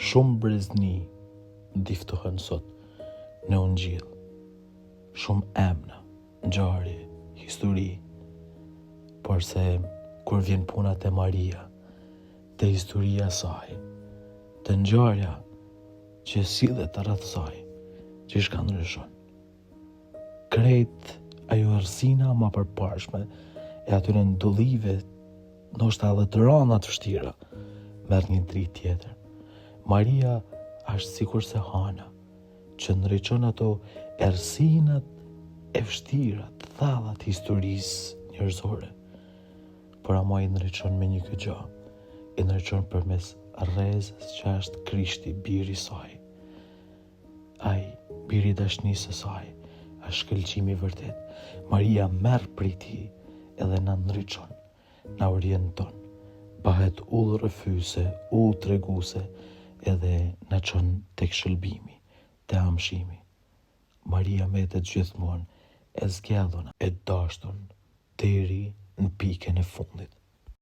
Shumë brezni diftohen sot në Ungjil, shumë emna, ngjarje, histori, por se kur vjen puna te Maria, te historia e saj, te ngjarja që sillet rreth saj, që shka ndryshon. Krejt ajo ersina ma përparshme e atyre ndollive, ndoshta edhe të rënda të vështira, merr një dritë tjetër. Maria është sikur se Hana, që ndriçon ato ersinat e vështira, të thella të historisë njerëzore, por ama i ndriçon me një gjë, i ndriçon përmes rrezës që është Krishti, biri i saj. Ai, biri i dashurisë së saj, është shkëlqimi i vërtet. Maria merr prej tij edhe na ndriçon, na orienton, bëhet udhë rrëfyse, udhë treguese, edhe na çon tek shëlbimi, te amshimi. Maria mbetet gjithmonë e zgjedhur, e dashur deri në pikën e fundit.